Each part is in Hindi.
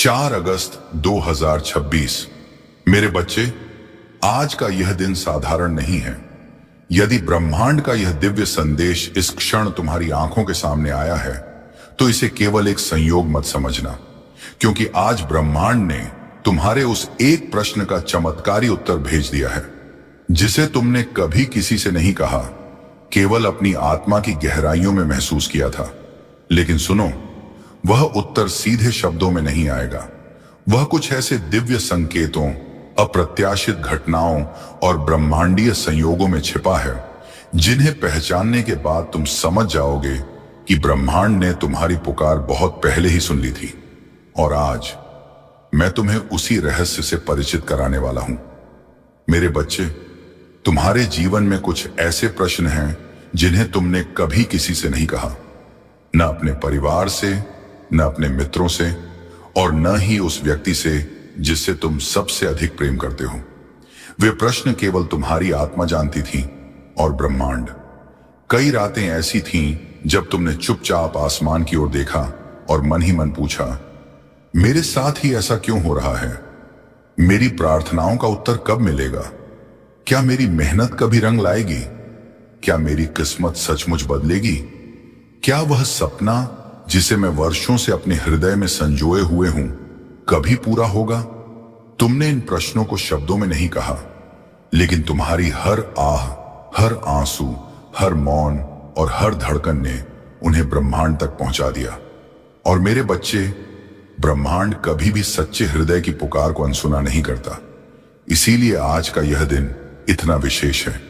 4 अगस्त 2026। मेरे बच्चे, आज का यह दिन साधारण नहीं है। यदि ब्रह्मांड का यह दिव्य संदेश इस क्षण तुम्हारी आंखों के सामने आया है, तो इसे केवल एक संयोग मत समझना, क्योंकि आज ब्रह्मांड ने तुम्हारे उस एक प्रश्न का चमत्कारी उत्तर भेज दिया है, जिसे तुमने कभी किसी से नहीं कहा, केवल अपनी आत्मा की गहराइयों में महसूस किया था। लेकिन सुनो, वह उत्तर सीधे शब्दों में नहीं आएगा। वह कुछ ऐसे दिव्य संकेतों, अप्रत्याशित घटनाओं और ब्रह्मांडीय संयोगों में छिपा है, जिन्हें पहचानने के बाद तुम समझ जाओगे कि ब्रह्मांड ने तुम्हारी पुकार बहुत पहले ही सुन ली थी। और आज मैं तुम्हें उसी रहस्य से परिचित कराने वाला हूं। मेरे बच्चे, तुम्हारे जीवन में कुछ ऐसे प्रश्न हैं जिन्हें तुमने कभी किसी से नहीं कहा, न अपने परिवार से, न अपने मित्रों से, और न ही उस व्यक्ति से जिससे तुम सबसे अधिक प्रेम करते हो। वे प्रश्न केवल तुम्हारी आत्मा जानती थी और ब्रह्मांड। कई रातें ऐसी थीं जब तुमने चुपचाप आसमान की ओर देखा और मन ही मन पूछा, मेरे साथ ही ऐसा क्यों हो रहा है? मेरी प्रार्थनाओं का उत्तर कब मिलेगा? क्या मेरी मेहनत कभी रंग लाएगी? क्या मेरी किस्मत सचमुच बदलेगी? क्या वह सपना जिसे मैं वर्षों से अपने हृदय में संजोए हुए हूं, कभी पूरा होगा? तुमने इन प्रश्नों को शब्दों में नहीं कहा, लेकिन तुम्हारी हर आह, हर आंसू, हर मौन और हर धड़कन ने उन्हें ब्रह्मांड तक पहुंचा दिया। और मेरे बच्चे, ब्रह्मांड कभी भी सच्चे हृदय की पुकार को अनसुना नहीं करता। इसीलिए आज का यह दिन इतना विशेष है,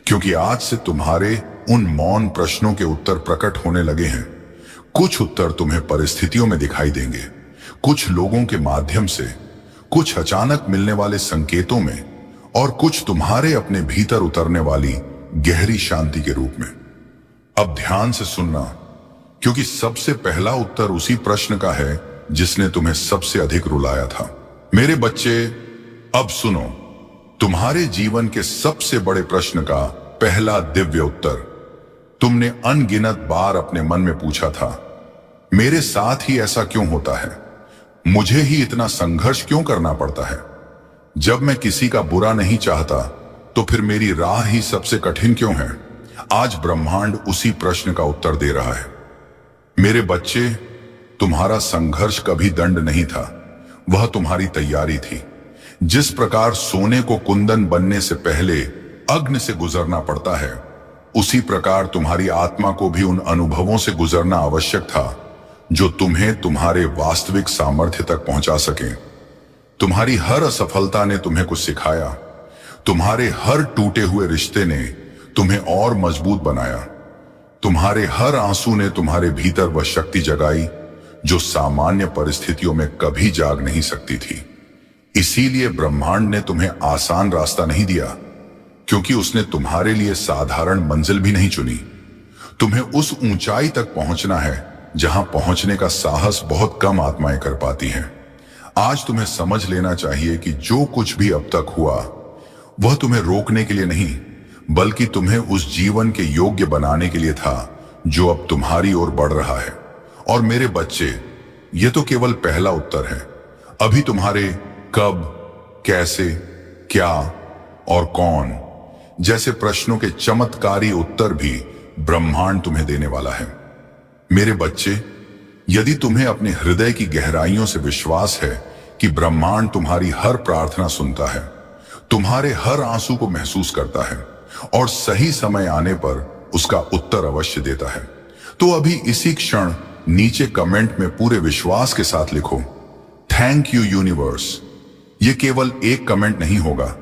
क्योंकि आज से तुम्हारे उन मौन प्रश्नों के उत्तर प्रकट होने लगे हैं। कुछ उत्तर तुम्हें परिस्थितियों में दिखाई देंगे, कुछ लोगों के माध्यम से, कुछ अचानक मिलने वाले संकेतों में, और कुछ तुम्हारे अपने भीतर उतरने वाली गहरी शांति के रूप में। अब ध्यान से सुनना, क्योंकि सबसे पहला उत्तर उसी प्रश्न का है जिसने तुम्हें सबसे अधिक रुलाया था। मेरे बच्चे, अब सुनो, तुम्हारे जीवन के सबसे बड़े प्रश्न का पहला दिव्य उत्तर तुमने अनगिनत बार अपने मन में पूछा था, मेरे साथ ही ऐसा क्यों होता है? मुझे ही इतना संघर्ष क्यों करना पड़ता है? जब मैं किसी का बुरा नहीं चाहता, तो फिर मेरी राह ही सबसे कठिन क्यों है? आज ब्रह्मांड उसी प्रश्न का उत्तर दे रहा है। मेरे बच्चे, तुम्हारा संघर्ष कभी दंड नहीं था, वह तुम्हारी तैयारी थी। जिस प्रकार सोने को कुंदन बनने से पहले अग्नि से गुजरना पड़ता है, उसी प्रकार तुम्हारी आत्मा को भी उन अनुभवों से गुजरना आवश्यक था जो तुम्हें तुम्हारे वास्तविक सामर्थ्य तक पहुंचा सके। तुम्हारी हर असफलता ने तुम्हें कुछ सिखाया। तुम्हारे हर टूटे हुए रिश्ते ने तुम्हें और मजबूत बनाया। तुम्हारे हर आंसू ने तुम्हारे भीतर वह शक्ति जगाई जो सामान्य परिस्थितियों में कभी जाग नहीं सकती थी। इसीलिए ब्रह्मांड ने तुम्हें आसान रास्ता नहीं दिया, क्योंकि उसने तुम्हारे लिए साधारण मंजिल भी नहीं चुनी। तुम्हें उस ऊंचाई तक पहुंचना है जहां पहुंचने का साहस बहुत कम आत्माएं कर पाती हैं। आज तुम्हें समझ लेना चाहिए कि जो कुछ भी अब तक हुआ, वह तुम्हें रोकने के लिए नहीं, बल्कि तुम्हें उस जीवन के योग्य बनाने के लिए था जो अब तुम्हारी ओर बढ़ रहा है। और मेरे बच्चे, यह तो केवल पहला उत्तर है। अभी तुम्हारे कब, कैसे, क्या और कौन जैसे प्रश्नों के चमत्कारी उत्तर भी ब्रह्मांड तुम्हें देने वाला है। मेरे बच्चे, यदि तुम्हें अपने हृदय की गहराइयों से विश्वास है कि ब्रह्मांड तुम्हारी हर प्रार्थना सुनता है, तुम्हारे हर आंसू को महसूस करता है और सही समय आने पर उसका उत्तर अवश्य देता है, तो अभी इसी क्षण नीचे कमेंट में पूरे विश्वास के साथ लिखो, थैंक यू यूनिवर्स। ये केवल एक कमेंट नहीं होगा,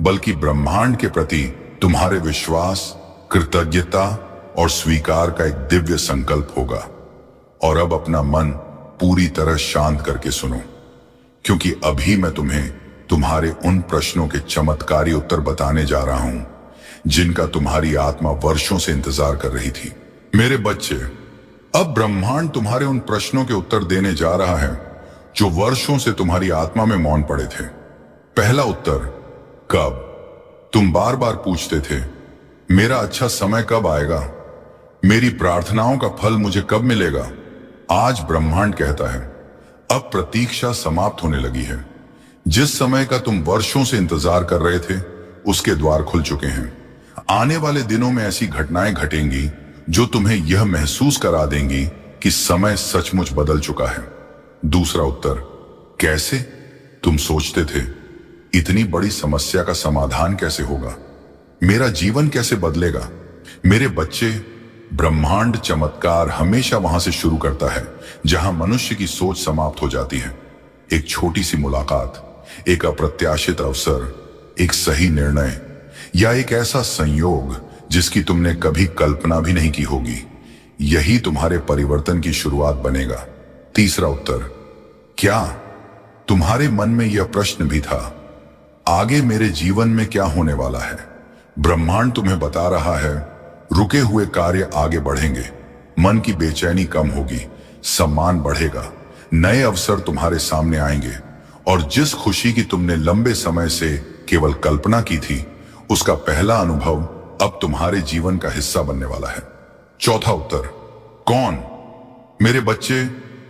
बल्कि ब्रह्मांड के प्रति तुम्हारे विश्वास, कृतज्ञता और स्वीकार का एक दिव्य संकल्प होगा। और अब अपना मन पूरी तरह शांत करके सुनो, क्योंकि अभी मैं तुम्हें तुम्हारे उन प्रश्नों के चमत्कारी उत्तर बताने जा रहा हूं जिनका तुम्हारी आत्मा वर्षों से इंतजार कर रही थी। मेरे बच्चे, अब ब्रह्मांड तुम्हारे उन प्रश्नों के उत्तर देने जा रहा है जो वर्षों से तुम्हारी आत्मा में मौन पड़े थे। पहला उत्तर, कब? तुम बार बार पूछते थे, मेरा अच्छा समय कब आएगा? मेरी प्रार्थनाओं का फल मुझे कब मिलेगा? आज ब्रह्मांड कहता है, अब प्रतीक्षा समाप्त होने लगी है। जिस समय का तुम वर्षों से इंतजार कर रहे थे, उसके द्वार खुल चुके हैं। आने वाले दिनों में ऐसी घटनाएं घटेंगी जो तुम्हें यह महसूस करा देंगी कि समय सचमुच बदल चुका है। दूसरा उत्तर, कैसे? तुम सोचते थे इतनी बड़ी समस्या का समाधान कैसे होगा, मेरा जीवन कैसे बदलेगा? मेरे बच्चे, ब्रह्मांड चमत्कार हमेशा वहां से शुरू करता है जहां मनुष्य की सोच समाप्त हो जाती है। एक छोटी सी मुलाकात, एक अप्रत्याशित अवसर, एक सही निर्णय या एक ऐसा संयोग जिसकी तुमने कभी कल्पना भी नहीं की होगी, यही तुम्हारे परिवर्तन की शुरुआत बनेगा। तीसरा उत्तर, क्या तुम्हारे मन में यह प्रश्न भी था, आगे मेरे जीवन में क्या होने वाला है? ब्रह्मांड तुम्हें बता रहा है, रुके हुए कार्य आगे बढ़ेंगे, मन की बेचैनी कम होगी, सम्मान बढ़ेगा, नए अवसर तुम्हारे सामने आएंगे और जिस खुशी की तुमने लंबे समय से केवल कल्पना की थी, उसका पहला अनुभव अब तुम्हारे जीवन का हिस्सा बनने वाला है। चौथा उत्तर, कौन? मेरे बच्चे,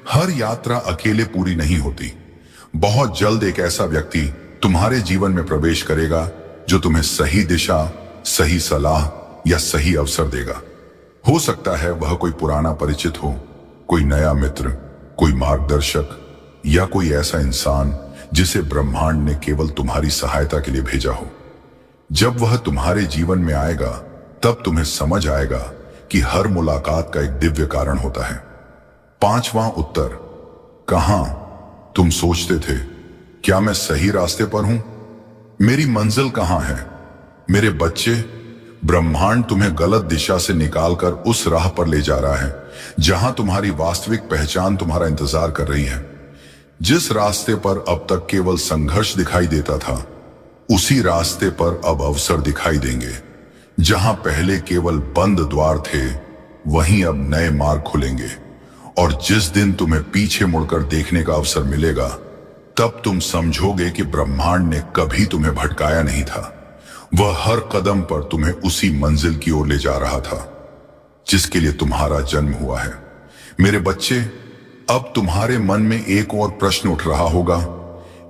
हर यात्रा अकेले पूरी नहीं होती। बहुत जल्द एक ऐसा व्यक्ति तुम्हारे जीवन में प्रवेश करेगा जो तुम्हें सही दिशा, सही सलाह या सही अवसर देगा। हो सकता है वह कोई पुराना परिचित हो, कोई नया मित्र, कोई मार्गदर्शक या कोई ऐसा इंसान जिसे ब्रह्मांड ने केवल तुम्हारी सहायता के लिए भेजा हो। जब वह तुम्हारे जीवन में आएगा, तब तुम्हें समझ आएगा कि हर मुलाकात का एक दिव्य कारण होता है। पांचवां उत्तर, कहां? तुम सोचते थे, क्या मैं सही रास्ते पर हूं? मेरी मंजिल कहां है? मेरे बच्चे, ब्रह्मांड तुम्हें गलत दिशा से निकालकर उस राह पर ले जा रहा है जहां तुम्हारी वास्तविक पहचान तुम्हारा इंतजार कर रही है। जिस रास्ते पर अब तक केवल संघर्ष दिखाई देता था, उसी रास्ते पर अब अवसर दिखाई देंगे। जहां पहले केवल बंद द्वार थे, वहीं अब नए मार्ग खुलेंगे। और जिस दिन तुम्हें पीछे मुड़कर देखने का अवसर मिलेगा, तब तुम समझोगे कि ब्रह्मांड ने कभी तुम्हें भटकाया नहीं था। वह हर कदम पर तुम्हें उसी मंजिल की ओर ले जा रहा था जिसके लिए तुम्हारा जन्म हुआ है। मेरे बच्चे, अब तुम्हारे मन में एक और प्रश्न उठ रहा होगा,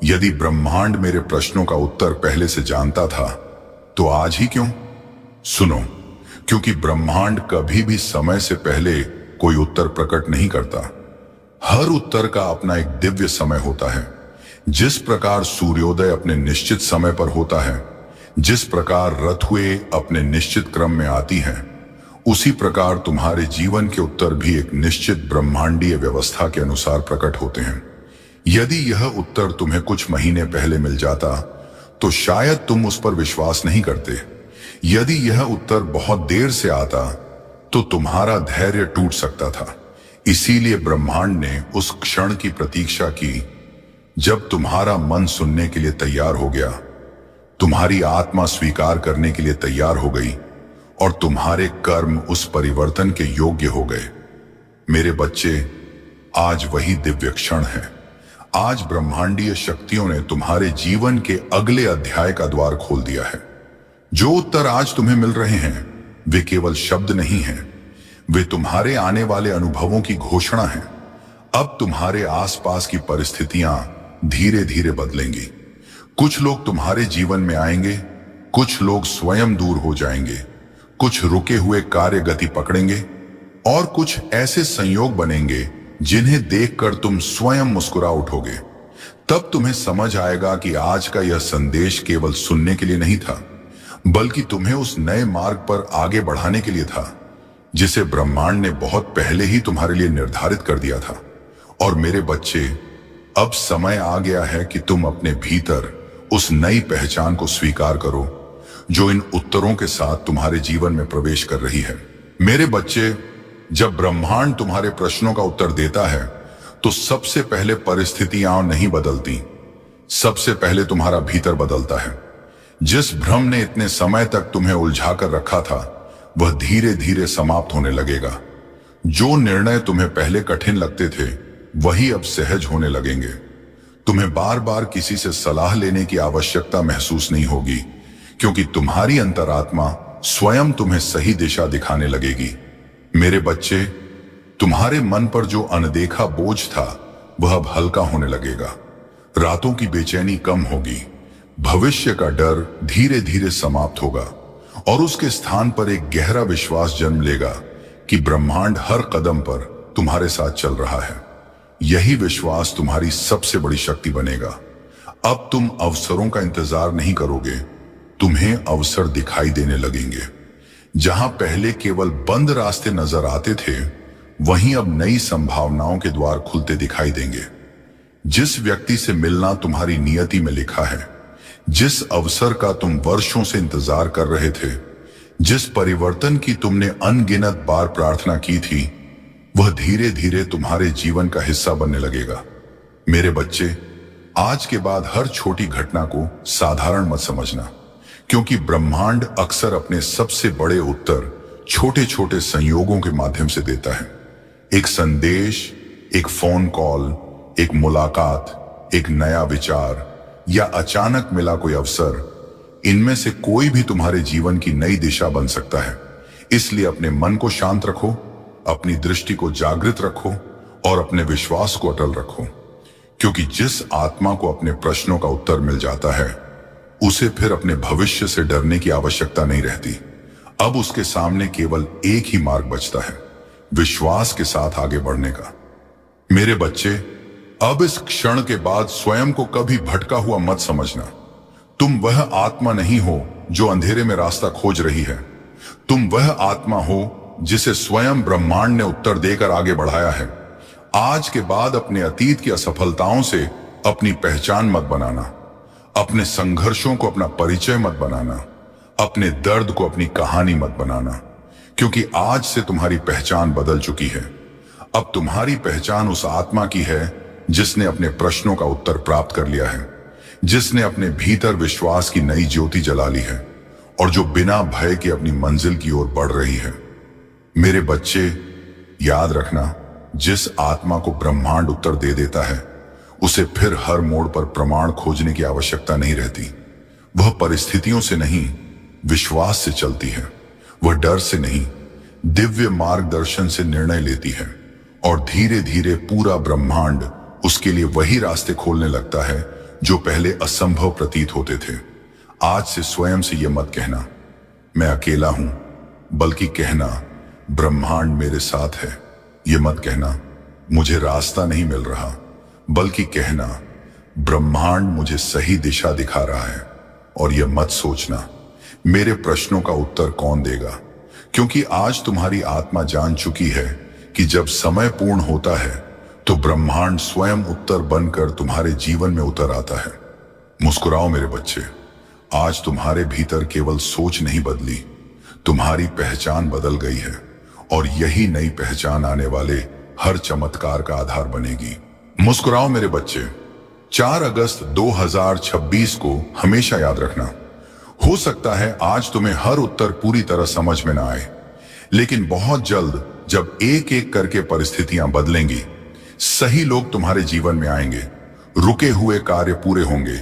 यदि ब्रह्मांड मेरे प्रश्नों का उत्तर पहले से जानता था, तो आज ही क्यों? सुनो, क्योंकि ब्रह्मांड कभी भी समय से पहले कोई उत्तर प्रकट नहीं करता। हर उत्तर का अपना एक दिव्य समय होता है। जिस प्रकार सूर्योदय अपने निश्चित समय पर होता है, जिस प्रकार रथुए अपने निश्चित क्रम में आती हैं, उसी प्रकार तुम्हारे जीवन के उत्तर भी एक निश्चित ब्रह्मांडीय व्यवस्था के अनुसार प्रकट होते हैं। यदि यह उत्तर तुम्हें कुछ महीने पहले मिल जाता, तो शायद तुम उस पर विश्वास नहीं करते। यदि यह उत्तर बहुत देर से आता, तो तुम्हारा धैर्य टूट सकता था। इसीलिए ब्रह्मांड ने उस क्षण की प्रतीक्षा की जब तुम्हारा मन सुनने के लिए तैयार हो गया, तुम्हारी आत्मा स्वीकार करने के लिए तैयार हो गई और तुम्हारे कर्म उस परिवर्तन के योग्य हो गए। मेरे बच्चे, आज वही दिव्य क्षण है। आज ब्रह्मांडीय शक्तियों ने तुम्हारे जीवन के अगले अध्याय का द्वार खोल दिया है। जो उत्तर आज तुम्हें मिल रहे हैं, वे केवल शब्द नहीं हैं, वे तुम्हारे आने वाले अनुभवों की घोषणा है। अब तुम्हारे आसपास की परिस्थितियां धीरे धीरे बदलेंगी। कुछ लोग तुम्हारे जीवन में आएंगे, कुछ लोग स्वयं दूर हो जाएंगे, कुछ रुके हुए कार्य गति पकड़ेंगे और कुछ ऐसे संयोग बनेंगे जिन्हें देखकर तुम स्वयं मुस्कुरा उठोगे। तब तुम्हें समझ आएगा कि आज का यह संदेश केवल सुनने के लिए नहीं था, बल्कि तुम्हें उस नए मार्ग पर आगे बढ़ाने के लिए था जिसे ब्रह्मांड ने बहुत पहले ही तुम्हारे लिए निर्धारित कर दिया था। और मेरे बच्चे, अब समय आ गया है कि तुम अपने भीतर उस नई पहचान को स्वीकार करो जो इन उत्तरों के साथ तुम्हारे जीवन में प्रवेश कर रही है। मेरे बच्चे, जब ब्रह्मांड तुम्हारे प्रश्नों का उत्तर देता है, तो सबसे पहले परिस्थितियां नहीं बदलती, सबसे पहले तुम्हारा भीतर बदलता है। जिस भ्रम ने इतने समय तक तुम्हें उलझा कर रखा था, वह धीरे धीरे समाप्त होने लगेगा। जो निर्णय तुम्हें पहले कठिन लगते थे, वही अब सहज होने लगेंगे। तुम्हें बार बार किसी से सलाह लेने की आवश्यकता महसूस नहीं होगी, क्योंकि तुम्हारी अंतरात्मा स्वयं तुम्हें सही दिशा दिखाने लगेगी। मेरे बच्चे, तुम्हारे मन पर जो अनदेखा बोझ था, वह अब हल्का होने लगेगा। रातों की बेचैनी कम होगी, भविष्य का डर धीरे धीरे समाप्त होगा और उसके स्थान पर एक गहरा विश्वास जन्म लेगा कि ब्रह्मांड हर कदम पर तुम्हारे साथ चल रहा है। यही विश्वास तुम्हारी सबसे बड़ी शक्ति बनेगा। अब तुम अवसरों का इंतजार नहीं करोगे, तुम्हें अवसर दिखाई देने लगेंगे। जहां पहले केवल बंद रास्ते नजर आते थे, वहीं अब नई संभावनाओं के द्वार खुलते दिखाई देंगे। जिस व्यक्ति से मिलना तुम्हारी नियति में लिखा है, जिस अवसर का तुम वर्षों से इंतजार कर रहे थे, जिस परिवर्तन की तुमने अनगिनत बार प्रार्थना की थी, वह धीरे धीरे तुम्हारे जीवन का हिस्सा बनने लगेगा। मेरे बच्चे, आज के बाद हर छोटी घटना को साधारण मत समझना, क्योंकि ब्रह्मांड अक्सर अपने सबसे बड़े उत्तर छोटे छोटे संयोगों के माध्यम से देता है। एक संदेश, एक फोन कॉल, एक मुलाकात, एक नया विचार या अचानक मिला कोई अवसर, इनमें से कोई भी तुम्हारे जीवन की नई दिशा बन सकता है। इसलिए अपने मन को शांत रखो, अपनी दृष्टि को जागृत रखो और अपने विश्वास को अटल रखो, क्योंकि जिस आत्मा को अपने प्रश्नों का उत्तर मिल जाता है, उसे फिर अपने भविष्य से डरने की आवश्यकता नहीं रहती। अब उसके सामने केवल एक ही मार्ग बचता है, विश्वास के साथ आगे बढ़ने का। मेरे बच्चे, अब इस क्षण के बाद स्वयं को कभी भटका हुआ मत समझना। तुम वह आत्मा नहीं हो जो अंधेरे में रास्ता खोज रही है। तुम वह आत्मा हो जिसे स्वयं ब्रह्मांड ने उत्तर देकर आगे बढ़ाया है। आज के बाद अपने अतीत की असफलताओं से अपनी पहचान मत बनाना, अपने संघर्षों को अपना परिचय मत बनाना, अपने दर्द को अपनी कहानी मत बनाना, क्योंकि आज से तुम्हारी पहचान बदल चुकी है। अब तुम्हारी पहचान उस आत्मा की है जिसने अपने प्रश्नों का उत्तर प्राप्त कर लिया है, जिसने अपने भीतर विश्वास की नई ज्योति जला ली है और जो बिना भय के अपनी मंजिल की ओर बढ़ रही है। मेरे बच्चे, याद रखना, जिस आत्मा को ब्रह्मांड उत्तर दे देता है, उसे फिर हर मोड़ पर प्रमाण खोजने की आवश्यकता नहीं रहती। वह परिस्थितियों से नहीं, विश्वास से चलती है। वह डर से नहीं, दिव्य मार्गदर्शन से निर्णय लेती है और धीरे धीरे पूरा ब्रह्मांड उसके लिए वही रास्ते खोलने लगता है जो पहले असंभव प्रतीत होते थे। आज से स्वयं से यह मत कहना, मैं अकेला हूं, बल्कि कहना, ब्रह्मांड मेरे साथ है। यह मत कहना, मुझे रास्ता नहीं मिल रहा, बल्कि कहना, ब्रह्मांड मुझे सही दिशा दिखा रहा है। और यह मत सोचना, मेरे प्रश्नों का उत्तर कौन देगा, क्योंकि आज तुम्हारी आत्मा जान चुकी है कि जब समय पूर्ण होता है तो ब्रह्मांड स्वयं उत्तर बनकर तुम्हारे जीवन में उतर आता है। मुस्कुराओ मेरे बच्चे, आज तुम्हारे भीतर केवल सोच नहीं बदली, तुम्हारी पहचान बदल गई है और यही नई पहचान आने वाले हर चमत्कार का आधार बनेगी। मुस्कुराओ मेरे बच्चे। 4 अगस्त 2026 को हमेशा याद रखना। हो सकता है आज तुम्हें हर उत्तर पूरी तरह समझ में ना आए, लेकिन बहुत जल्द जब एक एक करके परिस्थितियां बदलेंगी, सही लोग तुम्हारे जीवन में आएंगे, रुके हुए कार्य पूरे होंगे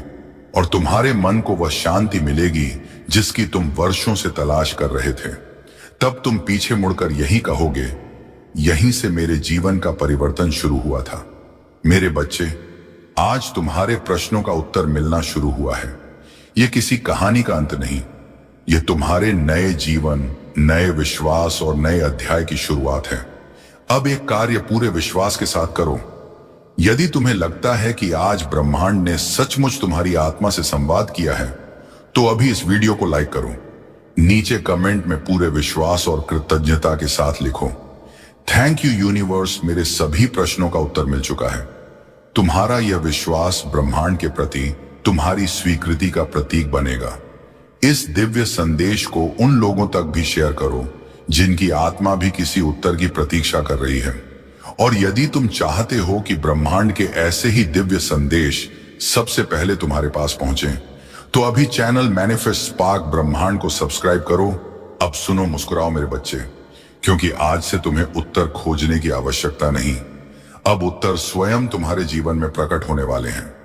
और तुम्हारे मन को वह शांति मिलेगी जिसकी तुम वर्षों से तलाश कर रहे थे। तब तुम पीछे मुड़कर यही कहोगे, यहीं से मेरे जीवन का परिवर्तन शुरू हुआ था। मेरे बच्चे, आज तुम्हारे प्रश्नों का उत्तर मिलना शुरू हुआ है। यह किसी कहानी का अंत नहीं, यह तुम्हारे नए जीवन, नए विश्वास और नए अध्याय की शुरुआत है। अब एक कार्य पूरे विश्वास के साथ करो। यदि तुम्हें लगता है कि आज ब्रह्मांड ने सचमुच तुम्हारी आत्मा से संवाद किया है, तो अभी इस वीडियो को लाइक करो। नीचे कमेंट में पूरे विश्वास और कृतज्ञता के साथ लिखो, थैंक यू यूनिवर्स, मेरे सभी प्रश्नों का उत्तर मिल चुका है। तुम्हारा यह विश्वास ब्रह्मांड के प्रति तुम्हारी स्वीकृति का प्रतीक बनेगा। इस दिव्य संदेश को उन लोगों तक भी शेयर करो जिनकी आत्मा भी किसी उत्तर की प्रतीक्षा कर रही है। और यदि तुम चाहते हो कि ब्रह्मांड के ऐसे ही दिव्य संदेश सबसे पहले तुम्हारे पास पहुंचे, तो अभी चैनल मैनिफेस्ट स्पार्क ब्रह्मांड को सब्सक्राइब करो। अब सुनो, मुस्कुराओ मेरे बच्चे, क्योंकि आज से तुम्हें उत्तर खोजने की आवश्यकता नहीं, अब उत्तर स्वयं तुम्हारे जीवन में प्रकट होने वाले हैं।